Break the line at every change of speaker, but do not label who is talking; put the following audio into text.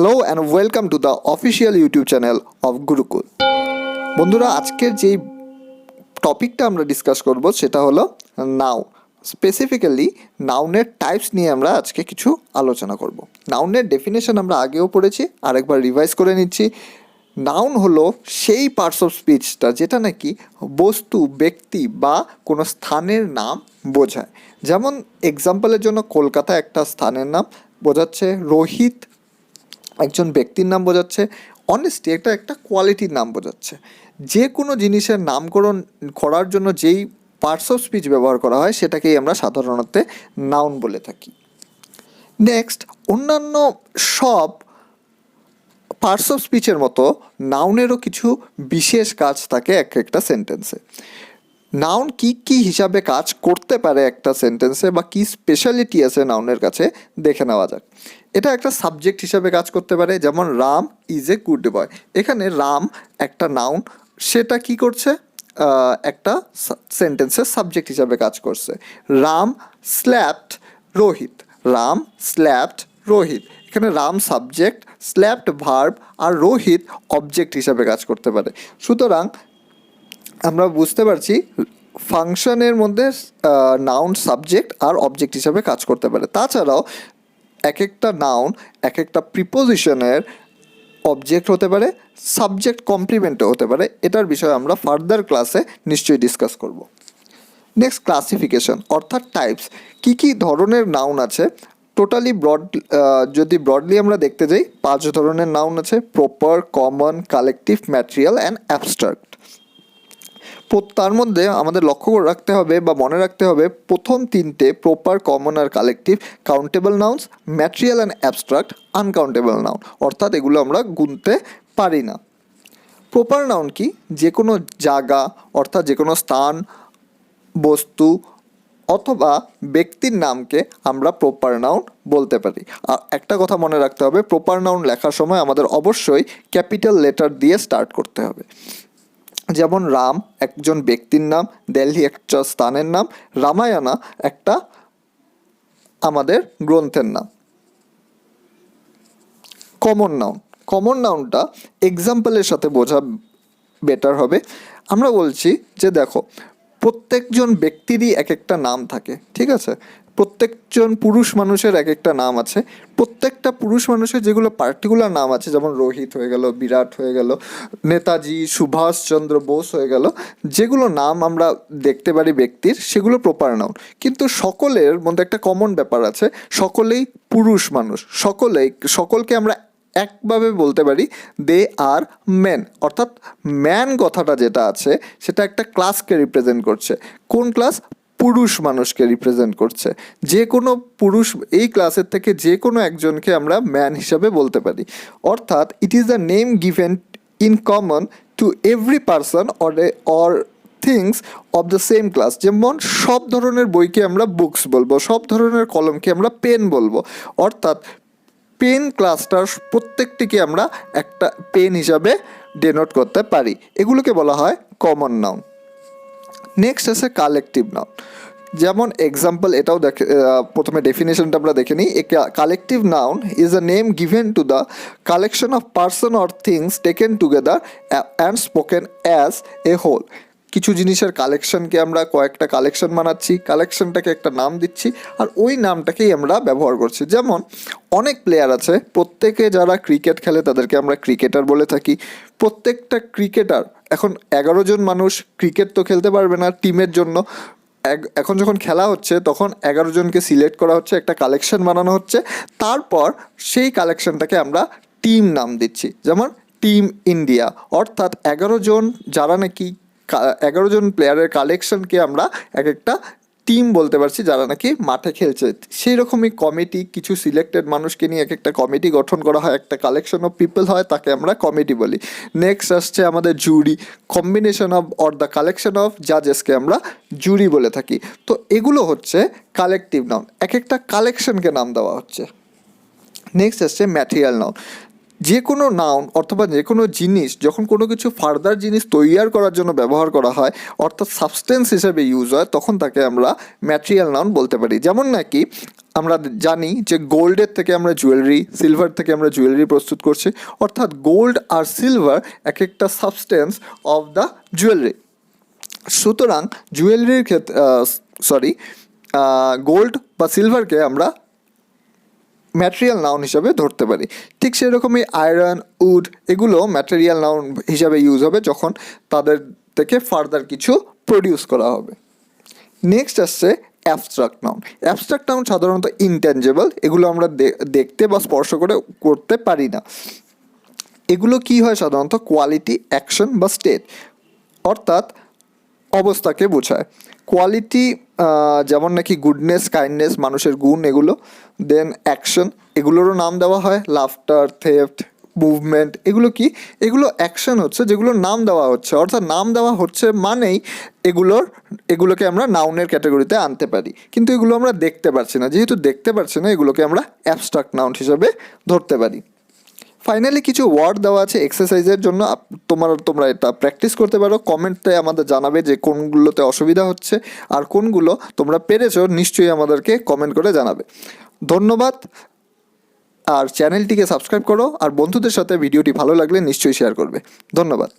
Hello and welcome to the official YouTube channel of Gurukul. বন্ধুরা আজকের যেই টপিকটা আমরা ডিসকাস করব সেটা হলো নাউন। স্পেসিফিক্যালি নাউনের টাইপস নিয়ে আমরা আজকে কিছু আলোচনা করব। নাউনের ডেফিনেশন আমরা আগেও পড়েছি, আরেকবার রিভাইজ করে নিচ্ছি। নাউন হলো সেই পার্টস অফ স্পিচটা যেটা নাকি বস্তু, ব্যক্তি বা কোনো স্থানের নাম বোঝায়। যেমন এক্সাম্পলের জন্য কলকাতা একটা স্থানের নাম বোঝাচ্ছে, রোহিত একজন ব্যক্তির নাম বোঝাচ্ছে, অনেস্টি একটা কোয়ালিটির নাম বোঝাচ্ছে। যে কোনো জিনিসের নামকরণ করার জন্য যেই পার্টস অফ স্পিচ ব্যবহার করা হয় সেটাকেই আমরা সাধারণত নাউন বলে থাকি। নেক্সট, অন্যান্য সব পার্টস অফ স্পিচের মতো নাউনেরও কিছু বিশেষ কাজ থাকে একটা সেন্টেন্সে। নাউন কি হিসাবে কাজ করতে পারে একটা সেন্টেন্সে বা কি স্পেশালিটি আছে নাউনের কাছে দেখে নেওয়া যাক। এটা একটা সাবজেক্ট হিসাবে কাজ করতে পারে, যেমন Ram is a good boy. এখানে রাম একটা নাউন, সেটা কি করছে, একটা সেন্টেন্সের সাবজেক্ট হিসাবে কাজ করছে। Ram slapped Rohit, Ram slapped Rohit. এখানে রাম সাবজেক্ট, স্ল্যাপড ভার্ব আর রোহিত অবজেক্ট হিসাবে কাজ করতে পারে। সুতরাং আমরা বুঝতে পারছি ফাংশনের মধ্যে নাউন সাবজেক্ট আর অবজেক্ট হিসাবে কাজ করতে পারে। তাছাড়াও এক একটা নাউন এক একটা প্রিপোজিশনের অবজেক্ট হতে পারে, সাবজেক্ট কমপ্লিমেন্টও হতে পারে। এটার বিষয়ে আমরা ফার্দার ক্লাসে নিশ্চয়ই ডিসকাস করব। নেক্সট, ক্লাসিফিকেশন অর্থাৎ টাইপস। কি ধরনের নাউন আছে টোটালি যদি ব্রডলি আমরা দেখতে যাই 5 ধরনের নাউন আছে: proper, common, collective, material and abstract. তার মধ্যে আমাদের লক্ষ্য রাখতে হবে বা মনে রাখতে হবে প্রথম 3টে প্রপার, কমন আর collective countable nouns, material and abstract uncountable noun, অর্থাৎ এগুলো আমরা গুনতে পারি না। প্রপার নাউন কি? যে কোনো জায়গা অর্থাৎ যে কোনো স্থান, বস্তু অথবা ব্যক্তির নামকে আমরা প্রপার নাউন বলতে পারি। আর একটা কথা মনে রাখতে হবে, প্রপার নাউন লেখার সময় আমাদের অবশ্যই ক্যাপিটাল লেটার দিয়ে স্টার্ট করতে হবে। যেমন রাম একজন ব্যক্তির নাম, দিল্লি একটা স্থানের নাম, রামায়ণা একটা আমাদের গ্রন্থের নাম। কমন নাউনটা এক্সাম্পলের সাথে বোঝা বেটার হবে। আমরা বলছি যে দেখো, প্রত্যেকজন ব্যক্তিরই এক একটা নাম থাকে, ঠিক আছে? প্রত্যেকজন পুরুষ মানুষের এক একটা নাম আছে। প্রত্যেকটা পুরুষ মানুষের যেগুলো পার্টিকুলার নাম আছে, যেমন রোহিত হয়ে গেল, বিরাট হয়ে গেল, নেতাজি সুভাষচন্দ্র বোস হয়ে গেল, যেগুলো নাম আমরা দেখতে পারি ব্যক্তির, সেগুলো প্রপার নাউন। কিন্তু সকলের মধ্যে একটা কমন ব্যাপার আছে, সকলেই পুরুষ মানুষ, সকলকে আমরা একভাবে বলতে পারি দে আর মেন। অর্থাৎ ম্যান কথাটা যেটা আছে সেটা একটা ক্লাসকে রিপ্রেজেন্ট করছে। কোন ক্লাস? পুরুষ মানুষকে রিপ্রেজেন্ট করছে। যে কোনো পুরুষ এই ক্লাসের থেকে যে কোনো একজনকে আমরা ম্যান হিসাবে বলতে পারি। অর্থাৎ it is the name given in common to every person or things of the same class. যেমন সব ধরনের বইকে আমরা বুকস বলবো, সব ধরনের কলমকে আমরা পেন বলবো। অর্থাৎ পেন ক্লাসটার প্রত্যেকটিকে আমরা একটা পেন হিসাবে ডেনোট করতে পারি। এগুলোকে বলা হয় কমন নাউন। নেক্সট আছে কালেকটিভ নাউন। যেমন এক্সাম্পল এটাও প্রথমে ডেফিনেশনটা আমরা দেখে নিই। Collective noun is a name given to the collection of person or things taken together and spoken as a whole. কিছু জিনিসের কালেকশনকে আমরা কয়েকটা কালেকশন বানাচ্ছি, কালেকশনটাকে একটা নাম দিচ্ছি আর ওই নামটাকেই আমরা ব্যবহার করছি। যেমন অনেক প্লেয়ার আছে, প্রত্যেকে যারা ক্রিকেট খেলে তাদেরকে আমরা ক্রিকেটার বলে থাকি। প্রত্যেকটা ক্রিকেটার, এখন 11 জন মানুষ ক্রিকেট তো খেলতে পারবে না টিমের জন্য, এখন যখন খেলা হচ্ছে তখন 11 জনকে সিলেক্ট করা হচ্ছে, একটা কালেকশন বানানো হচ্ছে, তারপর সেই কালেকশনটাকে আমরা টিম নাম দিচ্ছি। যেমন টিম ইন্ডিয়া, অর্থাৎ 11 জন যারা নাকি 11 জন প্লেয়ারের কালেকশনকে আমরা এক একটা টিম বলতে পারছি যারা নাকি মাঠে খেলছে। সেই রকমই কমিটি, কিছু সিলেক্টেড মানুষকে নিয়ে এক একটা কমিটি গঠন করা হয়, একটা কালেকশন অফ পিপল হয়, তাকে আমরা কমিটি বলি। নেক্সট আসছে আমাদের jury, combination of or the collection of জাজেসকে আমরা জুরি বলে থাকি। তো এগুলো হচ্ছে কালেকটিভ নাউন, এক একটা কালেকশনকে নাম দেওয়া হচ্ছে। নেক্সট আসছে ম্যাটেরিয়াল নাউন। যে কোনো নাউন অথবা যে কোনো জিনিস যখন কোনো কিছু ফার্দার জিনিস তৈরি করার জন্য ব্যবহার করা হয়, অর্থাৎ সাবস্টেন্স হিসেবে ইউজ হয়, তখন তাকে আমরা ম্যাটেরিয়াল নাউন বলতে পারি। যেমন নাকি আমরা জানি যে গোল্ডের থেকে আমরা জুয়েলারি, সিলভার থেকে আমরা জুয়েলারি প্রস্তুত করছি, অর্থাৎ গোল্ড আর সিলভার এক একটা সাবস্টেন্স অফ দ্য জুয়েলারি। সুতরাং জুয়েলারির ক্ষেত্রে গোল্ড বা সিলভারকে আমরা ম্যাটেরিয়াল নাউন হিসাবে ধরতে পারি। ঠিক সেরকমই আয়রন, উড এগুলো ম্যাটেরিয়াল নাউন হিসাবে ইউজ হবে যখন তাদের থেকে ফার্দার কিছু প্রডিউস করা হবে। নেক্সট আসছে অ্যাবস্ট্রাক্ট নাউন। অ্যাবস্ট্রাক্ট নাউন সাধারণত ইনট্যাঞ্জেবল, এগুলো আমরা দেখতে বা স্পর্শ করতে পারি না। এগুলো কি হয় সাধারণত কোয়ালিটি, অ্যাকশন বা স্টেট, অর্থাৎ অবস্থাকে বোঝায়। কোয়ালিটি যেমন নাকি গুডনেস, কাইন্ডনেস, মানুষের গুণ এগুলো। দেন অ্যাকশন, এগুলোরও নাম দেওয়া হয়, লাফটার, থেফট, মুভমেন্ট, এগুলো কি? এগুলো অ্যাকশন হচ্ছে যেগুলোর নাম দেওয়া হচ্ছে, অর্থাৎ নাম দেওয়া হচ্ছে মানেই এগুলোকে আমরা নাউনের ক্যাটাগরিতে আনতে পারি, কিন্তু এগুলো আমরা দেখতে পারছি না। যেহেতু দেখতে পারছি না, এগুলোকে আমরা অ্যাবস্ট্রাক্ট নাউন হিসেবে ধরতে পারি। ফাইনালি কিছু ওয়ার্ড দেওয়া আছে এক্সারসাইজের জন্য, তোমরা এটা প্র্যাকটিস করতে পারো। কমেন্টে আমাদের জানাবে যে কোনগুলোতে অসুবিধা হচ্ছে আর কোনগুলো তোমরা পেরেছো, নিশ্চয়ই আমাদেরকে কমেন্ট করে জানাবে। ধন্যবাদ। আর চ্যানেলটিকে সাবস্ক্রাইব করো, আর বন্ধুদের সাথে ভিডিওটি ভালো লাগলে নিশ্চয়ই শেয়ার করবে। ধন্যবাদ।